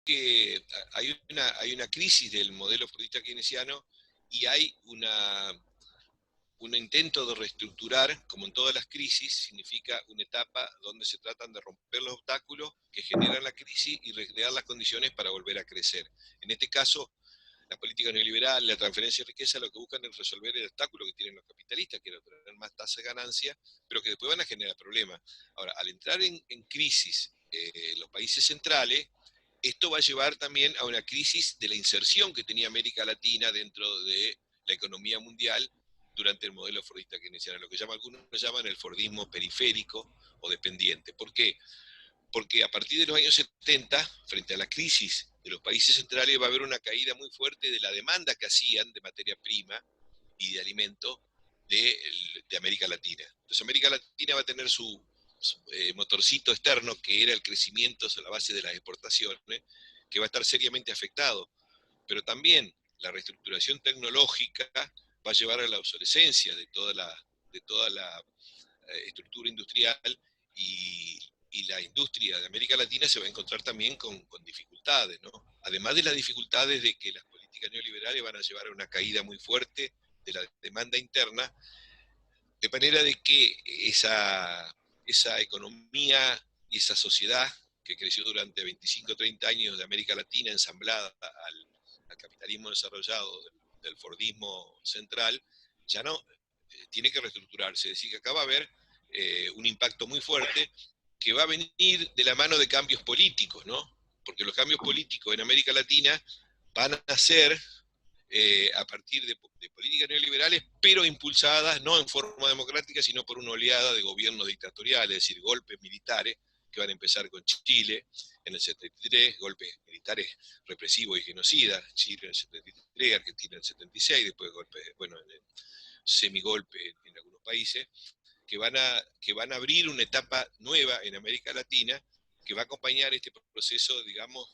que hay una crisis del modelo fordista keynesiano y hay un intento de reestructurar, como en todas las crisis, significa una etapa donde se tratan de romper los obstáculos que generan la crisis y recrear las condiciones para volver a crecer. En este caso, la política neoliberal, la transferencia de riqueza, lo que buscan es resolver el obstáculo que tienen los capitalistas, que es obtener más tasa de ganancia, pero que después van a generar problemas. Ahora, al entrar en crisis los países centrales, esto va a llevar también a una crisis de la inserción que tenía América Latina dentro de la economía mundial durante el modelo fordista keynesiano, lo que algunos llaman el fordismo periférico o dependiente. ¿Por qué? Porque a partir de los años 70, frente a la crisis de los países centrales, va a haber una caída muy fuerte de la demanda que hacían de materia prima y de alimentos de América Latina. Entonces América Latina va a tener su motorcito externo, que era el crecimiento a la base de las exportaciones, que va a estar seriamente afectado. Pero también la reestructuración tecnológica va a llevar a la obsolescencia de toda la estructura industrial y la industria de América Latina se va a encontrar también con dificultades, ¿no? Además de las dificultades de que las políticas neoliberales van a llevar a una caída muy fuerte de la demanda interna, de manera de que esa economía y esa sociedad que creció durante 25 o 30 años de América Latina ensamblada al capitalismo desarrollado del Fordismo central, ya no tiene que reestructurarse. Es decir, que acá va a haber un impacto muy fuerte que va a venir de la mano de cambios políticos, ¿no? Porque los cambios políticos en América Latina van a ser a partir de políticas neoliberales, pero impulsadas no en forma democrática, sino por una oleada de gobiernos dictatoriales, es decir, golpes militares, que van a empezar con Chile en el 73, golpes militares represivos y genocidas, Chile en el 73, Argentina en el 76, después golpes, bueno, semigolpes en algunos países, que van a abrir una etapa nueva en América Latina, que va a acompañar este proceso, digamos,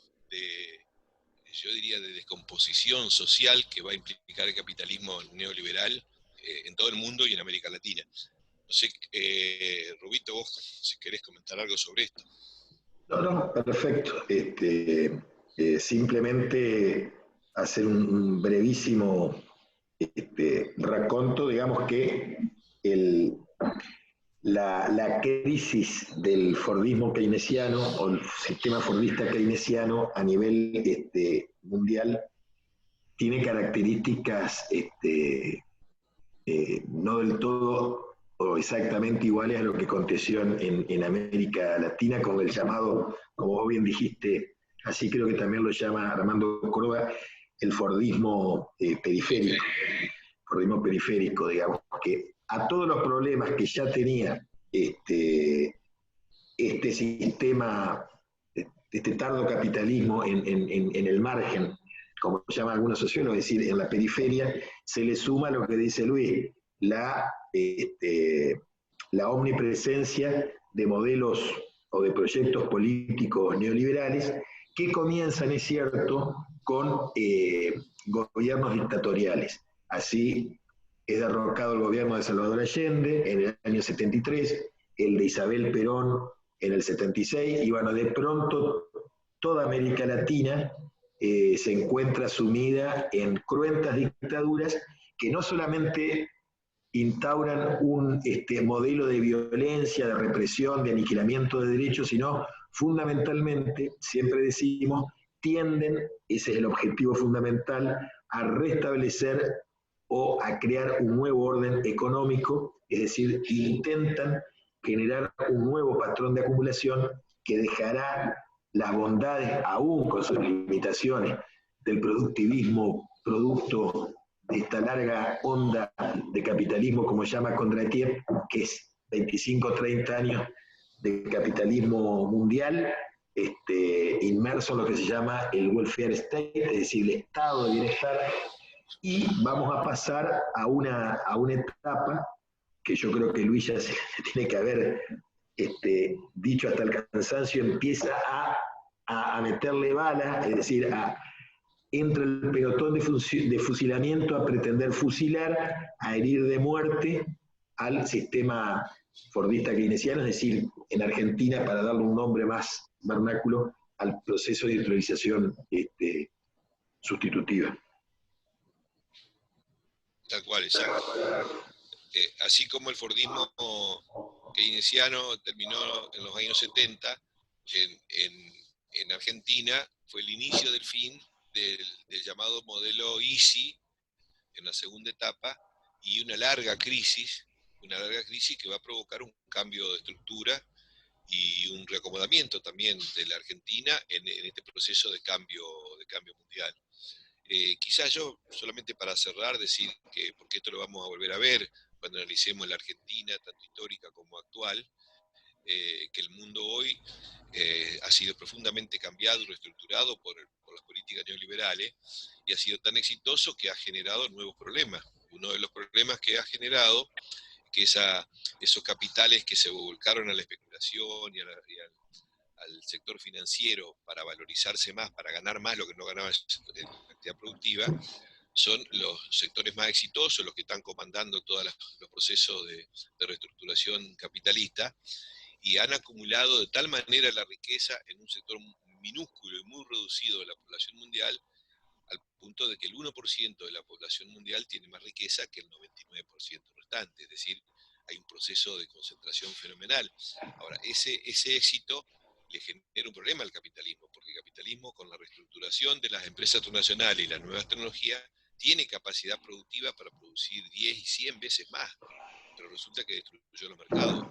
yo diría, de descomposición social que va a implicar el capitalismo neoliberal en todo el mundo y en América Latina. No sé, Rubito, vos si querés comentar algo sobre esto. No, no, perfecto. Simplemente hacer un brevísimo raconto, digamos que el, la crisis del fordismo keynesiano o el sistema fordista keynesiano a nivel mundial tiene características no del todo o exactamente iguales a lo que aconteció en América Latina con el llamado, como vos bien dijiste, así creo que también lo llama Armando Córdoba, el fordismo periférico. Fordismo periférico, digamos, que a todos los problemas que ya tenía este sistema, este tardo capitalismo en el margen, como llaman algunos sociólogos, es decir, en la periferia, se le suma lo que dice Luis, la omnipresencia de modelos o de proyectos políticos neoliberales que comienzan, es cierto, con gobiernos dictatoriales. Así es derrocado el gobierno de Salvador Allende en el año 73, el de Isabel Perón en el 76, y bueno, de pronto toda América Latina se encuentra sumida en cruentas dictaduras que no solamente instauran un modelo de violencia, de represión, de aniquilamiento de derechos, sino fundamentalmente, siempre decimos, tienden, ese es el objetivo fundamental, a restablecer o a crear un nuevo orden económico, es decir, intentan generar un nuevo patrón de acumulación que dejará las bondades, aún con sus limitaciones, del productivismo producto de esta larga onda de capitalismo, como llama Kondratiev, que es 25 o 30 años de capitalismo mundial, inmerso en lo que se llama el welfare state, es decir, el estado de bienestar, y vamos a pasar a una etapa que yo creo que Luis ya se tiene que haber dicho hasta el cansancio, empieza a meterle bala, es decir, entra el pelotón de fusilamiento a pretender fusilar, a herir de muerte al sistema fordista keynesiano, es decir, en Argentina, para darle un nombre más vernáculo, al proceso de industrialización sustitutiva. Tal cual, exacto. Así como el Fordismo keynesiano terminó en los años 70, en Argentina fue el inicio del fin del llamado modelo Easy en la segunda etapa, y una larga crisis que va a provocar un cambio de estructura y un reacomodamiento también de la Argentina en este proceso de cambio mundial. Quizás yo, solamente para cerrar, decir que, porque esto lo vamos a volver a ver cuando analicemos la Argentina, tanto histórica como actual, que el mundo hoy ha sido profundamente cambiado y reestructurado por las políticas neoliberales, y ha sido tan exitoso que ha generado nuevos problemas. Uno de los problemas que ha generado que esos capitales que se volcaron a la especulación y al sector financiero para valorizarse más, para ganar más lo que no ganaba en la actividad productiva, son los sectores más exitosos, los que están comandando todos los procesos de reestructuración capitalista, y han acumulado de tal manera la riqueza en un sector minúsculo y muy reducido de la población mundial, al punto de que el 1% de la población mundial tiene más riqueza que el 99% restante, es decir, hay un proceso de concentración fenomenal. Ahora, ese éxito le genera un problema al capitalismo, porque el capitalismo, con la reestructuración de las empresas transnacionales y las nuevas tecnologías, tiene capacidad productiva para producir 10 y 100 veces más, pero resulta que destruyó los mercados.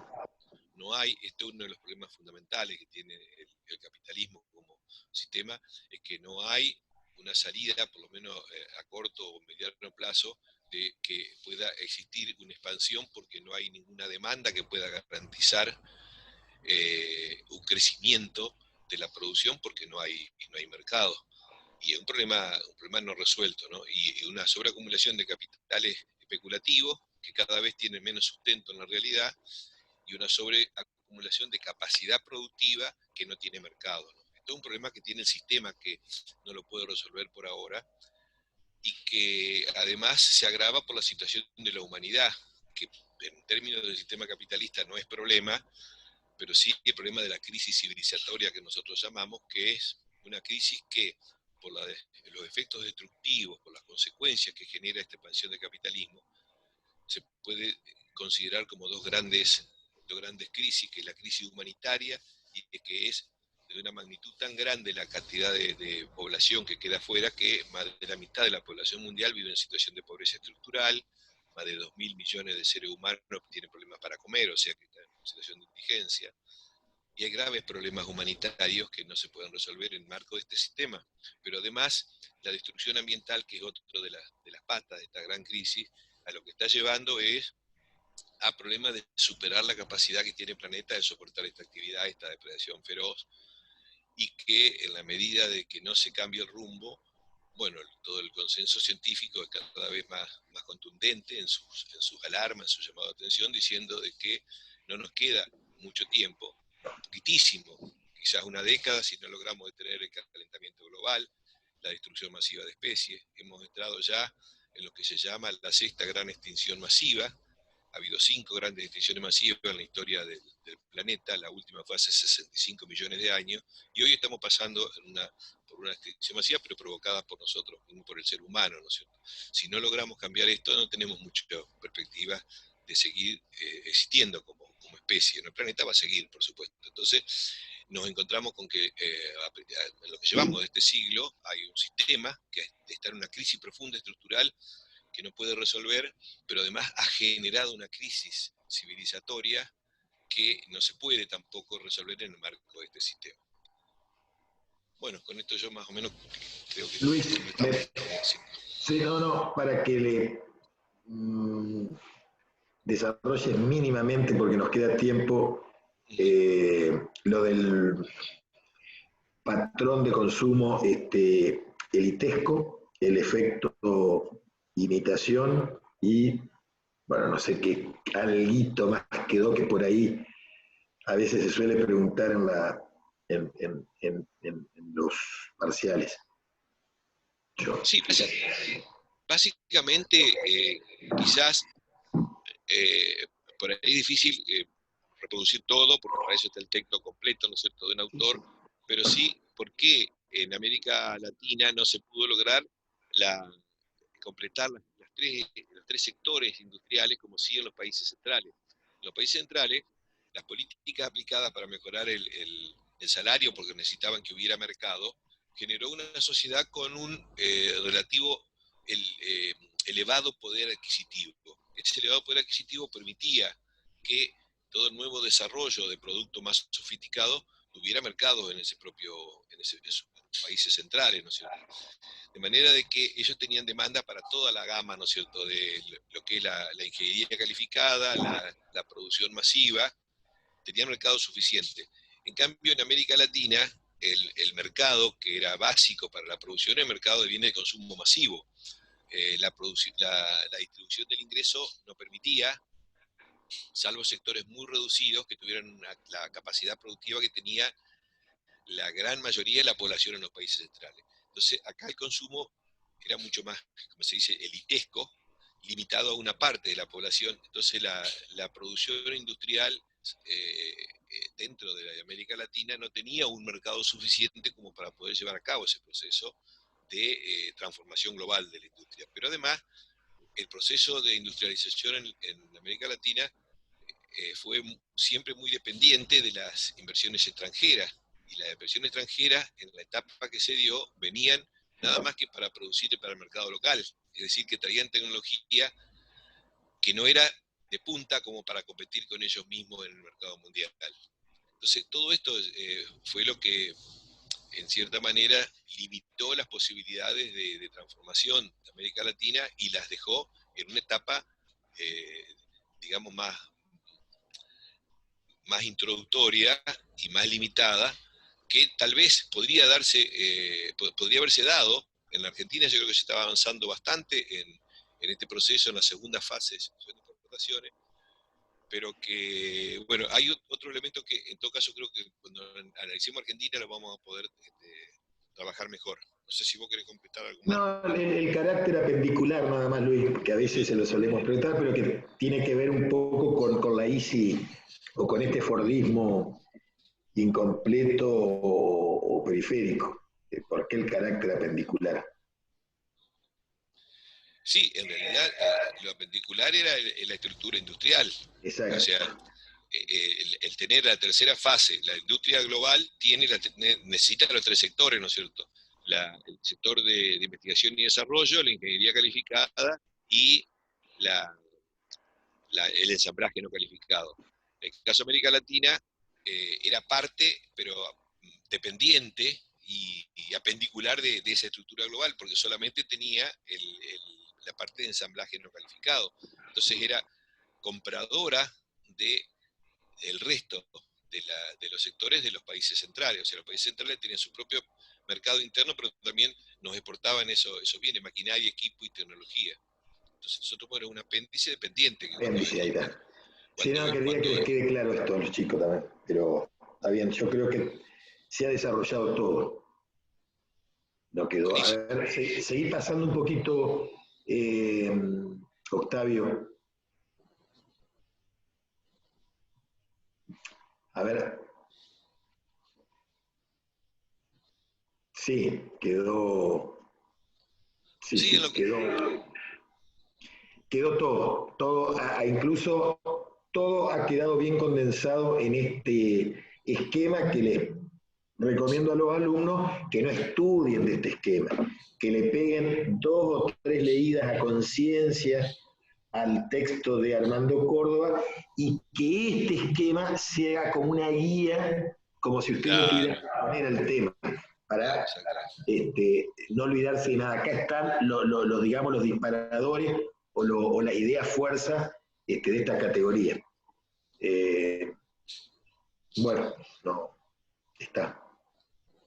No hay, este es uno de los problemas fundamentales que tiene el capitalismo como sistema, es que no hay una salida, por lo menos a corto o mediano plazo, de que pueda existir una expansión, porque no hay ninguna demanda que pueda garantizar un crecimiento de la producción, porque no hay mercado. Y es un problema no resuelto, ¿no? Y una sobreacumulación de capitales especulativos que cada vez tienen menos sustento en la realidad, y una sobreacumulación de capacidad productiva que no tiene mercado, ¿no? Esto es un problema que tiene el sistema, que no lo puede resolver por ahora, y que además se agrava por la situación de la humanidad, que en términos del sistema capitalista no es problema, pero sí el problema de la crisis civilizatoria que nosotros llamamos, que es una crisis que, por los efectos destructivos, por las consecuencias que genera esta expansión del capitalismo, se puede considerar como dos grandes crisis, que es la crisis humanitaria, y que es de una magnitud tan grande la cantidad de población que queda afuera, que más de la mitad de la población mundial vive en situación de pobreza estructural, más de 2.000 millones de seres humanos tienen problemas para comer, o sea que están en situación de indigencia, y hay graves problemas humanitarios que no se pueden resolver en el marco de este sistema. Pero además, la destrucción ambiental, que es otro de las patas de esta gran crisis, a lo que está llevando es a problemas de superar la capacidad que tiene el planeta de soportar esta actividad, esta depredación feroz, y que en la medida de que no se cambie el rumbo, bueno, todo el consenso científico es cada vez más contundente en sus alarmas, en su llamado de atención, diciendo de que no nos queda mucho tiempo, poquitísimo, quizás una década, si no logramos detener el calentamiento global, la destrucción masiva de especies. Hemos entrado ya en lo que se llama la sexta gran extinción masiva. Ha habido 5 grandes extinciones masivas en la historia del planeta, la última fue hace 65 millones de años, y hoy estamos pasando por una extinción masiva, pero provocada por nosotros, por el ser humano, ¿no es cierto? Si no logramos cambiar esto, no tenemos mucha perspectiva de seguir existiendo como especie. El planeta va a seguir, por supuesto. Entonces, nos encontramos con que en lo que llevamos de este siglo hay un sistema que está en una crisis profunda estructural que no puede resolver, pero además ha generado una crisis civilizatoria que no se puede tampoco resolver en el marco de este sistema. Bueno, con esto yo más o menos creo que Luis, sí, para que le desarrolles mínimamente, porque nos queda tiempo, lo del patrón de consumo elitesco, el efecto imitación y, bueno, no sé qué alguito más quedó que por ahí a veces se suele preguntar en los parciales. Sí, básicamente quizás por ahí es difícil reproducir todo, porque para eso está el texto completo, ¿no es cierto?, de un autor, pero sí por qué en América Latina no se pudo lograr completar los tres sectores industriales como sí en los países centrales. En los países centrales, las políticas aplicadas para mejorar el salario, porque necesitaban que hubiera mercado, generó una sociedad con un relativo elevado poder adquisitivo. Ese elevado poder adquisitivo permitía que todo el nuevo desarrollo de productos más sofisticados tuviera mercado en esos países centrales, ¿no es cierto? De manera de que ellos tenían demanda para toda la gama, ¿no es cierto?, de lo que es la ingeniería calificada, la producción masiva, tenían mercado suficiente. En cambio, en América Latina, el mercado que era básico para la producción era el mercado de bienes de consumo masivo. La distribución del ingreso no permitía, salvo sectores muy reducidos que tuvieran la capacidad productiva que tenía la gran mayoría de la población en los países centrales. Entonces, acá el consumo era mucho más, como se dice, elitesco, limitado a una parte de la población. Entonces, la producción industrial dentro de la América Latina no tenía un mercado suficiente como para poder llevar a cabo ese proceso de transformación global de la industria. Pero además, el proceso de industrialización en América Latina fue siempre muy dependiente de las inversiones extranjeras, y las inversiones extranjeras en la etapa que se dio venían nada más que para producir para el mercado local, es decir, que traían tecnología que no era de punta como para competir con ellos mismos en el mercado mundial. Entonces, todo esto fue lo que, en cierta manera, limitó las posibilidades de transformación de América Latina y las dejó en una etapa, digamos, más introductoria y más limitada, que tal vez podría haberse dado. En la Argentina yo creo que se estaba avanzando bastante en este proceso, en la segunda fase de exportaciones, pero que, bueno, hay otro elemento que en todo caso creo que cuando analicemos Argentina lo vamos a poder trabajar mejor. No sé si vos querés completar algo más. No, el carácter apendicular nada más, Luis, que a veces se lo solemos preguntar, pero que tiene que ver un poco con la ICI o con este fordismo incompleto o periférico. ¿Por qué el carácter apendicular? Sí, en realidad lo apendicular era la estructura industrial. Exacto. O sea, el tener la tercera fase, la industria global necesita los tres sectores, ¿no es cierto? El sector de investigación y desarrollo, la ingeniería calificada y el ensamblaje no calificado. En el caso de América Latina era parte, pero dependiente y apendicular de esa estructura global, porque solamente tenía la parte de ensamblaje no calificado. Entonces era compradora del resto de los sectores de los países centrales. O sea, los países centrales tenían su propio mercado interno, pero también nos exportaban esos bienes, maquinaria, equipo y tecnología. Entonces nosotros éramos un apéndice dependiente. Apéndice, ahí está. Sí, no, quería que les quede claro esto a los chicos también, pero está bien, yo creo que se ha desarrollado todo. No quedó. A ver, seguí pasando un poquito, Octavio. A ver. Sí, quedó. Sí, quedó todo, incluso todo ha quedado bien condensado en este esquema que les recomiendo a los alumnos que no estudien de este esquema, que le peguen 2 o 3 leídas a conciencia al texto de Armando Córdoba y que este esquema sea como una guía, como si ustedes tuvieran que poner el tema, para no olvidarse de nada. Acá están digamos, los disparadores o las ideas fuerza de esta categoría. Bueno, no, está.